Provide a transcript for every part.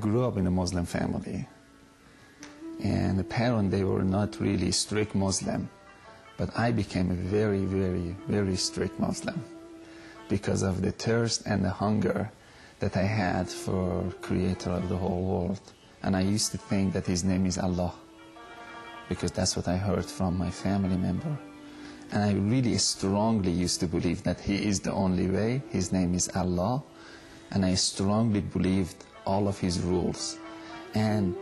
grew up in a Muslim family, and the parents, they were not really strict Muslim, but I became a very, very, very strict Muslim because of the thirst and the hunger that I had for Creator of the whole world. And I used to think that His name is Allah, because that's what I heard from my family member. And I really strongly used to believe that He is the only way, His name is Allah, and I strongly believed all of His rules. And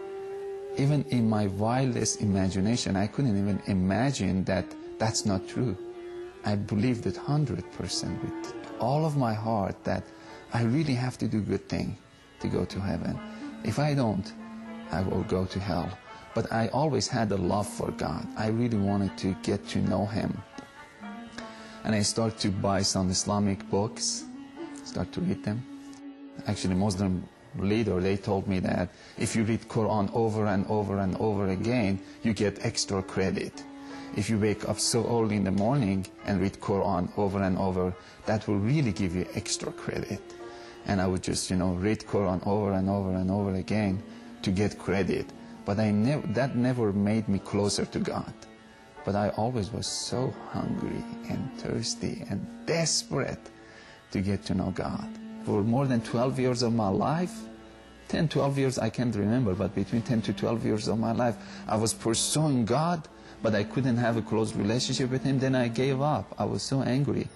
even in my wildest imagination, I couldn't even imagine that that's not true. I believed it 100% with all of my heart that I really have to do good thing to go to heaven. If I don't, I will go to hell. But I always had a love for God. I really wanted to get to know Him. And I started to buy some Islamic books, start to read them. Actually, Muslim leader, they told me that if you read Quran over and over and over again, you get extra credit. If you wake up so early in the morning and read Quran over and over, that will really give you extra credit. And I would just, read Quran over and over and over again to get credit. But that never made me closer to God. But I always was so hungry and thirsty and desperate to get to know God. For more than 12 years of my life, 10, 12 years I can't remember, but between 10 to 12 years of my life, I was pursuing God, but I couldn't have a close relationship with Him. Then I gave up. I was so angry.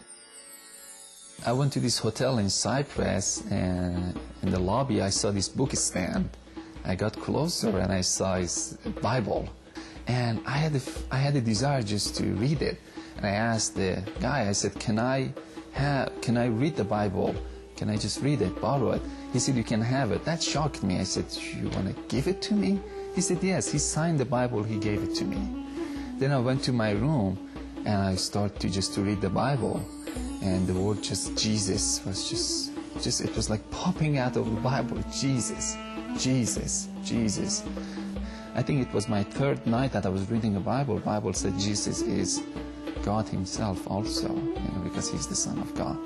I went to this hotel in Cyprus, and in the lobby I saw this book stand. I got closer and I saw His Bible. And I had a desire just to read it. And I asked the guy, I said, can I read the Bible? Can I just read it, borrow it? He said, you can have it. That shocked me. I said, you want to give it to me? He said, yes. He signed the Bible, he gave it to me. Then I went to my room and I started to read the Bible. And the word just Jesus was just it was like popping out of the Bible. Jesus, Jesus, Jesus. I think it was my third night that I was reading the Bible. The Bible said Jesus is God Himself also, because He's the Son of God.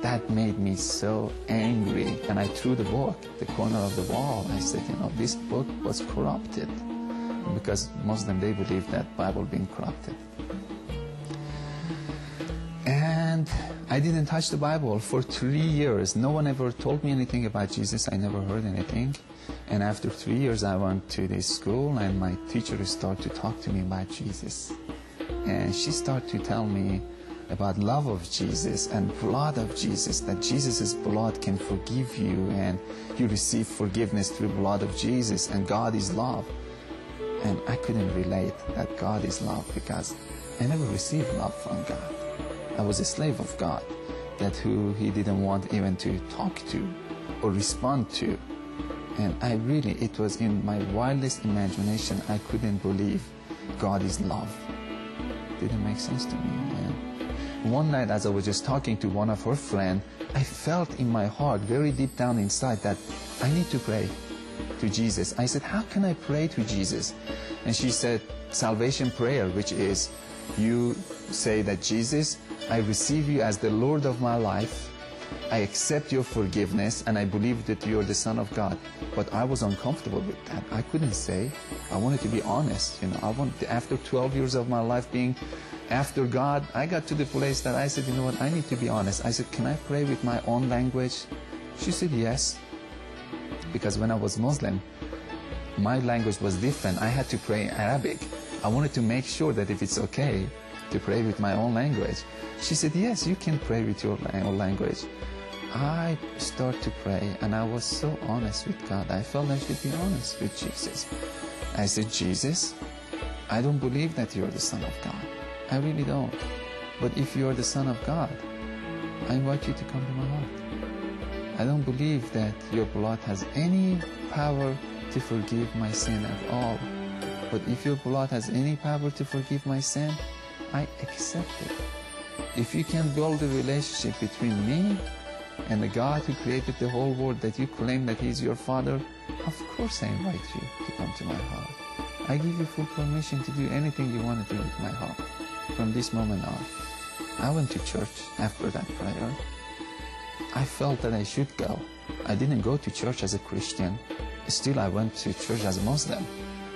That made me so angry, and I threw the book at the corner of the wall. I said, this book was corrupted, because Muslim, they believe that Bible being corrupted. And I didn't touch the Bible for 3 years. No one ever told me anything about Jesus. I never heard anything. And after 3 years, I went to this school, and my teacher started to talk to me about Jesus. And she started to tell me about love of Jesus and blood of Jesus, that Jesus' blood can forgive you, and you receive forgiveness through the blood of Jesus, and God is love. And I couldn't relate that God is love, because I never received love from God. I was a slave of God, that who He didn't want even to talk to or respond to. And it was in my wildest imagination, I couldn't believe God is love. Didn't make sense to me. And one night, as I was just talking to one of her friends, I felt in my heart, very deep down inside, that I need to pray to Jesus. I said, how can I pray to Jesus? And she said, salvation prayer, which is, you say that Jesus, I receive you as the Lord of my life. I accept your forgiveness, and I believe that you are the Son of God. But I was uncomfortable with that. I couldn't say. I wanted to be honest. After 12 years of my life being after God, I got to the place that I said, I need to be honest. I said, can I pray with my own language? She said, yes. Because when I was Muslim, my language was different. I had to pray in Arabic. I wanted to make sure that if it's okay to pray with my own language. She said, yes, you can pray with your own language. I started to pray, and I was so honest with God. I felt I should be honest with Jesus. I said, Jesus, I don't believe that you're the Son of God. I really don't. But if you're the Son of God, I invite you to come to my heart. I don't believe that your blood has any power to forgive my sin at all. But if your blood has any power to forgive my sin, I accept it. If you can build a relationship between me and the God who created the whole world, that you claim that He's your Father, of course I invite you to come to my heart. I give you full permission to do anything you want to do with my heart from this moment on. I went to church after that prayer. I felt that I should go. I didn't go to church as a Christian Still, I went to church as a Muslim.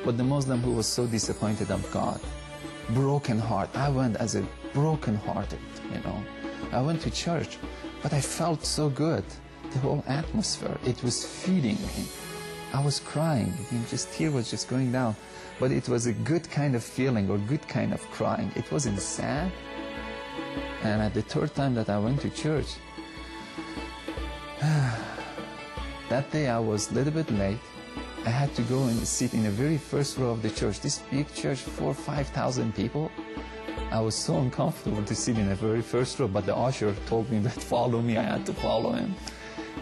But the Muslim who was so disappointed of God, broken heart. I went as a broken-hearted, I went to church, but I felt so good. The whole atmosphere, it was feeding me. I was crying, tear was just going down. But it was a good kind of feeling or good kind of crying. It wasn't sad. And at the third time that I went to church, that day I was a little bit late. I had to go and sit in the very first row of the church. This big church, 4,000 or 5,000 people. I was so uncomfortable to sit in the very first row, but the usher told me that follow me. I had to follow him.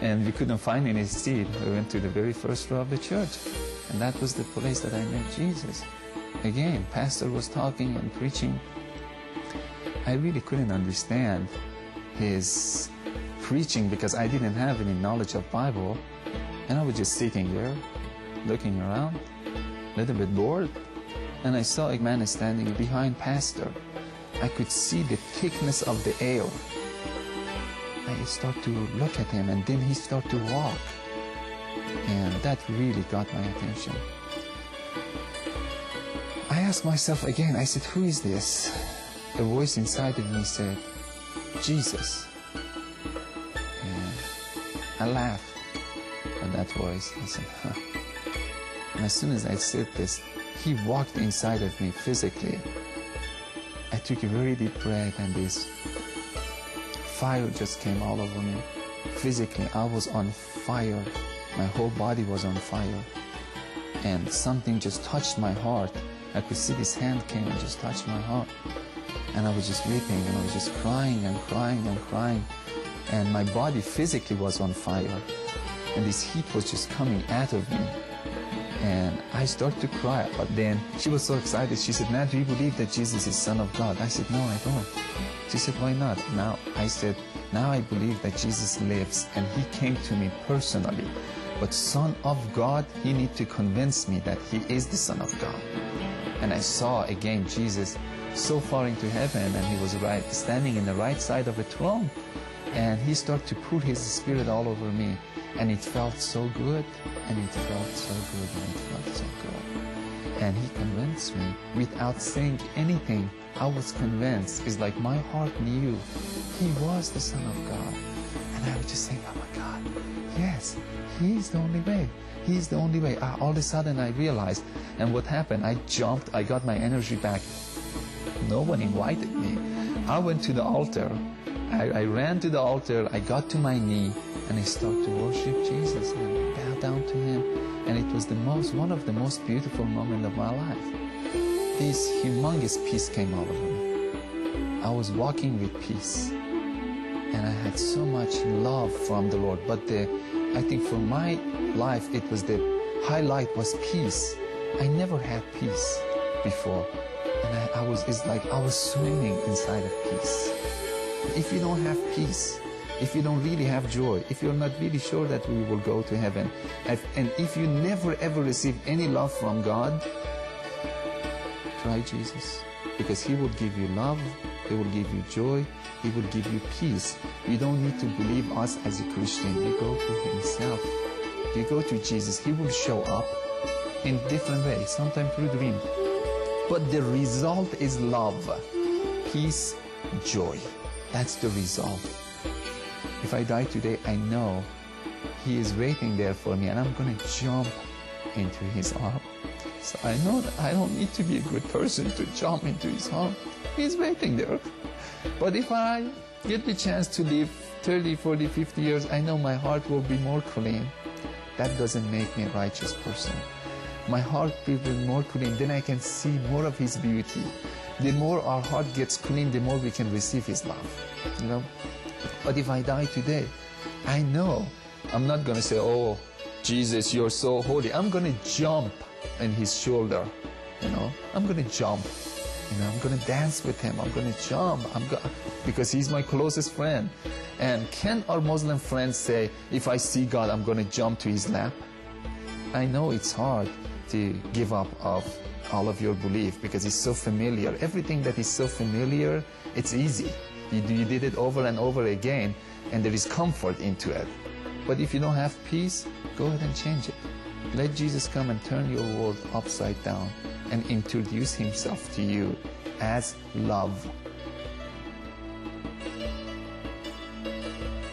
And we couldn't find any seat. We went to the very first row of the church. And that was the place that I met Jesus. Again, pastor was talking and preaching. I really couldn't understand his preaching because I didn't have any knowledge of Bible. And I was just sitting there, looking around, a little bit bored. And I saw a man standing behind pastor. I could see the thickness of the air. I started to look at him, and then he started to walk. And that really got my attention. I asked myself again, I said, who is this? A voice inside of me said, Jesus. And I laughed at that voice. I said, huh. And as soon as I said this, he walked inside of me physically. I took a very deep breath, and this fire just came all over me. Physically, I was on fire. My whole body was on fire. And something just touched my heart. I could see this hand came and just touched my heart. And I was just weeping, and I was just crying and crying and crying. And my body physically was on fire. And this heat was just coming out of me. And I started to cry, but then she was so excited. She said, now do you believe that Jesus is Son of God? I said, no, I don't. She said, why not? Now I said, now I believe that Jesus lives and he came to me personally. But Son of God, he needs to convince me that he is the Son of God. And I saw again Jesus so far into heaven, and he was standing in the right side of the throne. And he started to pour his spirit all over me. And it felt so good, and it felt so good, and it felt so good. And he convinced me without saying anything. I was convinced. It's like my heart knew he was the Son of God. And I was just saying, oh my God, yes, he's the only way. He's the only way. All of a sudden I realized, and what happened, I jumped, I got my energy back. No one invited me. I went to the altar. I ran to the altar, I got to my knee, and I started to worship Jesus and bow down to him. And it was one of the most beautiful moments of my life. This humongous peace came over me. I was walking with peace. And I had so much love from the Lord. But I think for my life, it was the highlight was peace. I never had peace before. And it's like I was swimming inside of peace. If you don't have peace, if you don't really have joy, if you're not really sure that we will go to heaven, and if you never ever receive any love from God, try Jesus. Because he will give you love, he will give you joy, he will give you peace. You don't need to believe us as a Christian. You go to himself. You go to Jesus, he will show up in different ways, sometimes through dream. But the result is love, peace, joy. That's the result. If I die today, I know he is waiting there for me, and I'm going to jump into his arms. So I know that I don't need to be a good person to jump into his arms. He's waiting there. But if I get the chance to live 30, 40, 50 years, I know my heart will be more clean. That doesn't make me a righteous person. My heart will be more clean, then I can see more of his beauty. The more our heart gets clean, the more we can receive his love, But if I die today, I know I'm not going to say, oh, Jesus, you're so holy. I'm going to jump on his shoulder, I'm going to jump, I'm going to dance with him. I'm going to jump, because he's my closest friend. And can our Muslim friends say, if I see God, I'm going to jump to his lap? I know it's hard to give up of all of your belief because it's so familiar. Everything that is so familiar, it's easy. You did it over and over again, and there is comfort into it. But if you don't have peace, go ahead and change it. Let Jesus come and turn your world upside down and introduce himself to you as love.